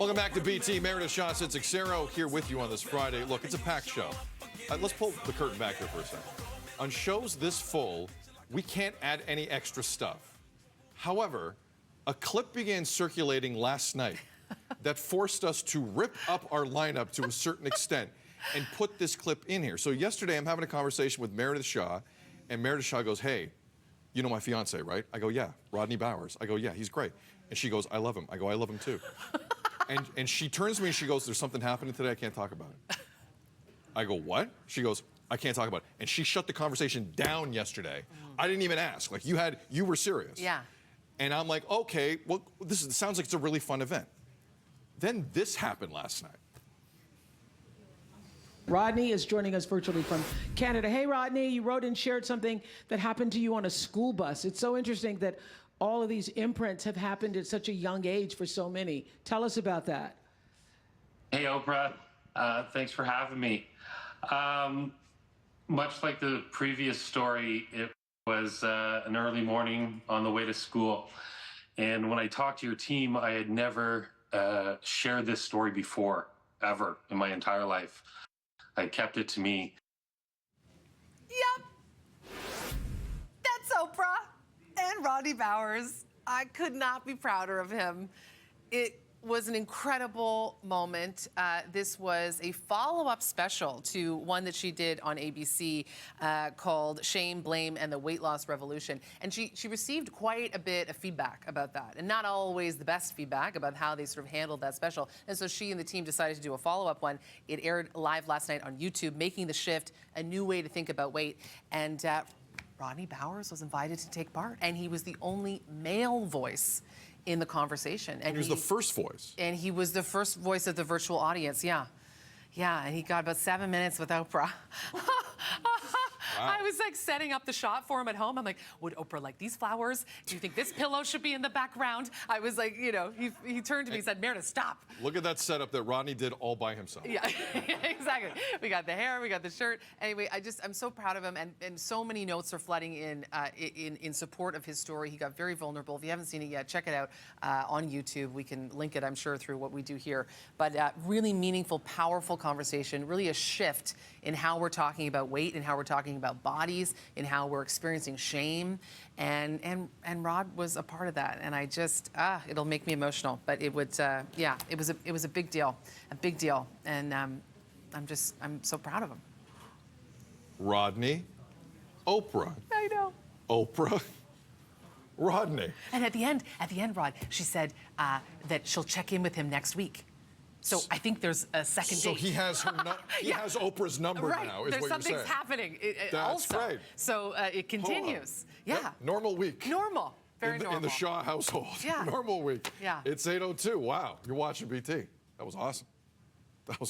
Welcome back to BT. Meredith, Shaw, Sid Xero here with you on this Friday. Look, it's a packed show. Let's pull the curtain back here for a second. On shows this full, we can't add any extra stuff. However, a clip began circulating last night that forced us to rip up our lineup to a certain extent and put this clip in here. So yesterday I'm having a conversation with Meredith Shaw, and Meredith Shaw goes, hey, you know my fiancé, right? I go, yeah. Rodney Bowers. I go, yeah, he's great. And she goes, I love him. I go, I love him too. And she turns to me and she goes, there's something happening today, I can't talk about it. I go, what? She goes, I can't talk about it. And she shut the conversation down yesterday. I didn't even ask. Like, you were serious. Yeah. And I'm like, okay, well, sounds like it's a really fun event. Then this happened last night. Rodney is joining us virtually from Canada. Hey, Rodney, you wrote and shared something that happened to you on a school bus. It's so interesting that all of these imprints have happened at such a young age for so many. Tell us about that. Hey, Oprah. Thanks for having me. Much like the previous story, it was an early morning on the way to school. And when I talked to your team, I had never shared this story before, ever, in my entire life. I kept it to me. Yep. That's Oprah and Rodney Bowers. I could not be prouder of him. It was an incredible moment. This was a follow-up special to one that she did on ABC called Shame, Blame, and the Weight Loss Revolution. And she received quite a bit of feedback about that, and not always the best feedback about how they sort of handled that special. And so she and the team decided to do a follow-up one. It aired live last night on YouTube, making the shift, a new way to think about weight. And Rodney Bowers was invited to take part, and he was the only male voice in the conversation. And he was the first voice. And he was the first voice of the virtual audience, yeah. Yeah, and he got about 7 minutes with Oprah. Wow. I was like setting up the shot for him at home. I'm like, would Oprah like these flowers? Do you think this pillow should be in the background? I was like, you know, he turned to me and said, Meredith, stop. Look at that setup that Rodney did all by himself. Yeah, exactly. We got the hair, we got the shirt. Anyway, I'm so proud of him, and so many notes are flooding in support of his story. He got very vulnerable. If you haven't seen it yet, check it out on YouTube. We can link it, I'm sure, through what we do here. But really meaningful, powerful conversation, really a shift in how we're talking about weight and how we're talking about bodies and how we're experiencing shame. And Rod was a part of that. And I just, it'll make me emotional. But it would, yeah, it was a big deal, a big deal. And I'm so proud of him. Rodney, Oprah. I know. Oprah, Rodney. And at the end, Rod, she said that she'll check in with him next week. So I think there's a second date. So he has her has Oprah's number right. now, is there's what you're saying. Something's happening That's also. right. So it continues. Yeah. Yep. Normal week. Normal. Very normal. In the Shaw household. Yeah. Normal week. Yeah. It's 8:02. Wow. You're watching BT. That was awesome. That was